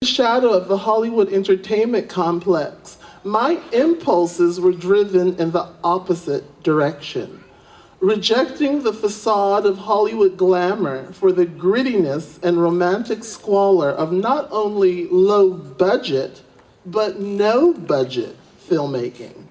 the shadow of the Hollywood entertainment complex, my impulses were driven in the opposite direction, rejecting the facade of Hollywood glamour for the grittiness and romantic squalor of not only low budget, but no budget filmmaking.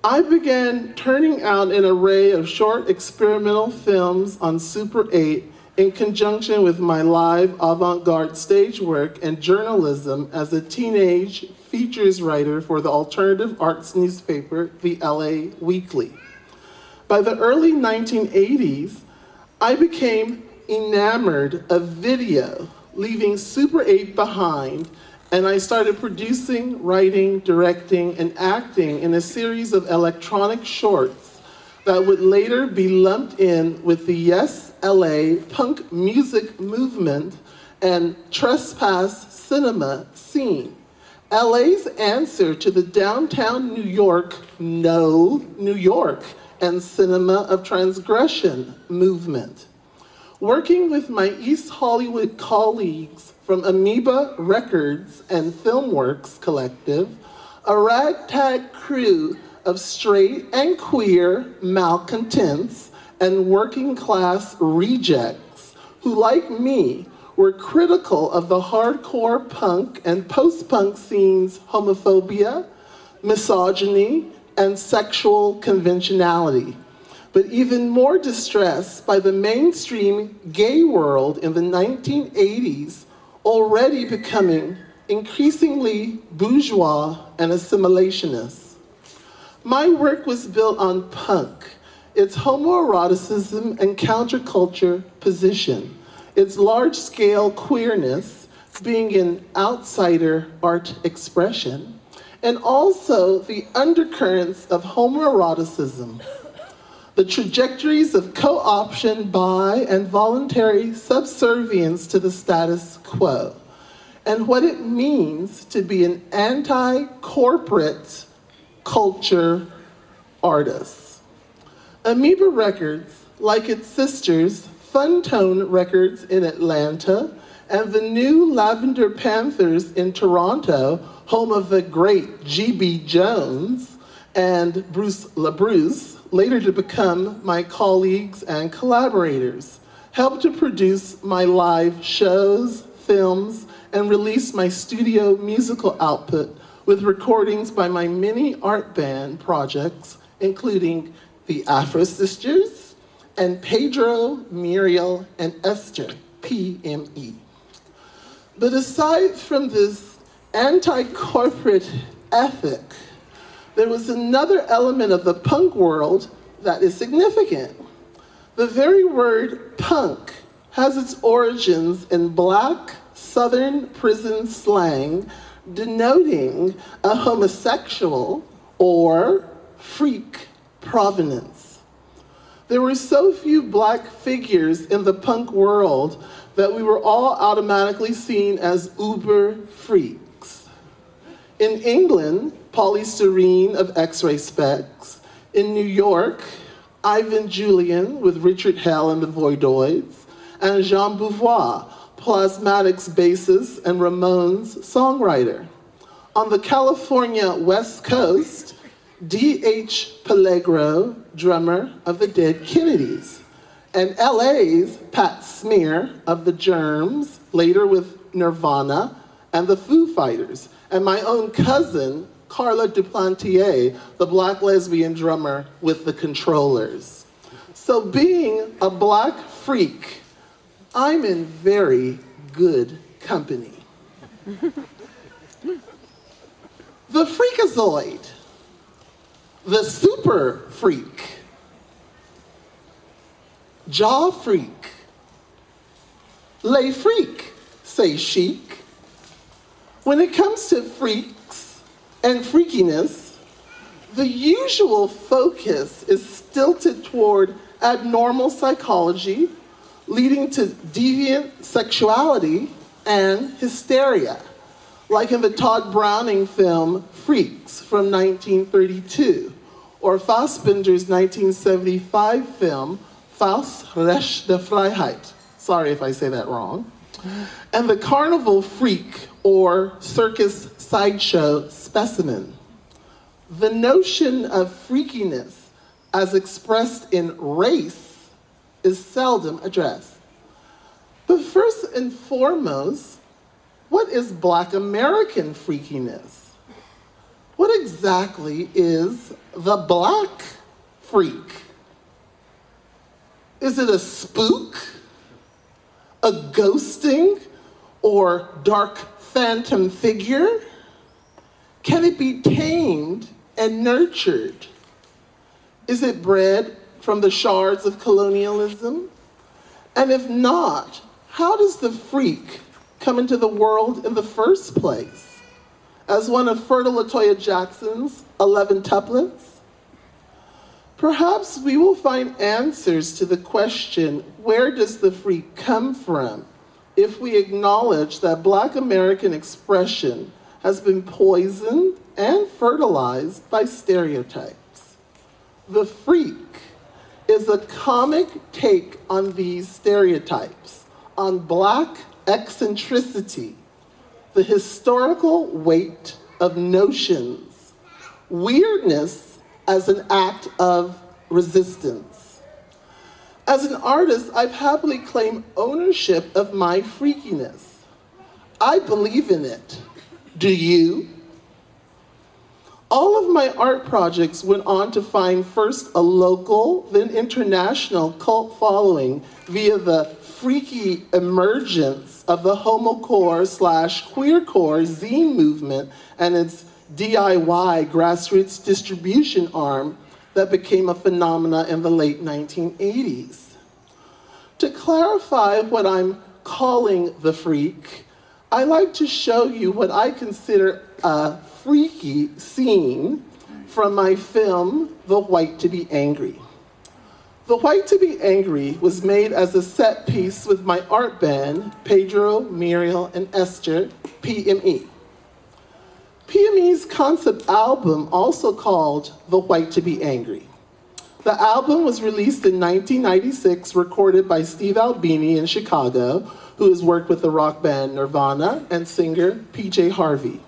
I began turning out an array of short experimental films on Super 8 in conjunction with my live avant-garde stage work and journalism as a teenage features writer for the alternative arts newspaper, the LA Weekly. By the early 1980s, I became enamored of video, leaving Super 8 behind, and I started producing, writing, directing, and acting in a series of electronic shorts that would later be lumped in with the Yes LA punk music movement and trespass cinema scene. LA's answer to the downtown New York, no, New York, and cinema of transgression movement. Working with my East Hollywood colleagues from Amoeba Records and Filmworks Collective, a ragtag crew of straight and queer malcontents and working class rejects who, like me, were critical of the hardcore punk and post-punk scene's homophobia, misogyny, and sexual conventionality, but even more distressed by the mainstream gay world in the 1980s already becoming increasingly bourgeois and assimilationist. My work was built on punk, its homoeroticism and counterculture position, its large-scale queerness being an outsider art expression, and also the undercurrents of homoeroticism, the trajectories of co-option by and voluntary subservience to the status quo, and what it means to be an anti-corporate culture artist. Amoeba Records, like its sisters, Fun Tone Records in Atlanta, and the new Lavender Panthers in Toronto, home of the great G.B. Jones and Bruce LaBruce, later to become my colleagues and collaborators, helped to produce my live shows, films, and release my studio musical output with recordings by my many art band projects, including the Afro Sisters and Pedro, Muriel, and Esther, PME. But aside from this anti-corporate ethic, there was another element of the punk world that is significant. The very word punk has its origins in Black Southern prison slang denoting a homosexual or freak provenance. There were so few Black figures in the punk world that we were all automatically seen as uber freaks. In England, Polystyrene of X-Ray Specs. In New York, Ivan Julian with Richard Hell and the Voidoids, and Jean Beauvoir, Plasmatics bassist and Ramones songwriter. On the California West Coast, D.H. Pellegro, drummer of the Dead Kennedys, and LA's Pat Smear of the Germs, later with Nirvana and the Foo Fighters, and my own cousin, Carla Duplantier, the Black lesbian drummer with the Controllers. So being a Black freak, I'm in very good company. The freakazoid, the super freak, jaw freak, lay freak, say chic. When it comes to freaks and freakiness, the usual focus is stilted toward abnormal psychology, leading to deviant sexuality and hysteria, like in the Todd Browning film Freaks from 1932, or Fassbinder's 1975 film Faust Recht der Freiheit. Sorry if I say that wrong. and the carnival freak or circus sideshow specimen. The notion of freakiness as expressed in race is seldom addressed. But first and foremost, what is Black American freakiness? What exactly is the Black freak? Is it a spook, a ghosting, or dark phantom figure? Can it be tamed and nurtured? Is it bred from the shards of colonialism? And if not, how does the freak come into the world in the first place? As one of Fertile Latoya Jackson's 11 tuplets? Perhaps we will find answers to the question, where does the freak come from, if we acknowledge that Black American expression has been poisoned and fertilized by stereotypes. The freak is a comic take on these stereotypes, on Black eccentricity, the historical weight of notions, weirdness as an act of resistance. As an artist, I've happily claimed ownership of my freakiness. I believe in it. Do you? All of my art projects went on to find first a local, then international cult following via the freaky emergence of the homocore/queercore zine movement and its DIY grassroots distribution arm that became a phenomena in the late 1980s. To clarify what I'm calling the freak, I like to show you what I consider a freaky scene from my film, The White to Be Angry. The White to Be Angry was made as a set piece with my art band, Pedro, Muriel, and Esther, PME. PME's concept album, also called The White to Be Angry. The album was released in 1996, recorded by Steve Albini in Chicago, who has worked with the rock band Nirvana, and singer PJ Harvey.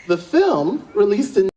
The film, released in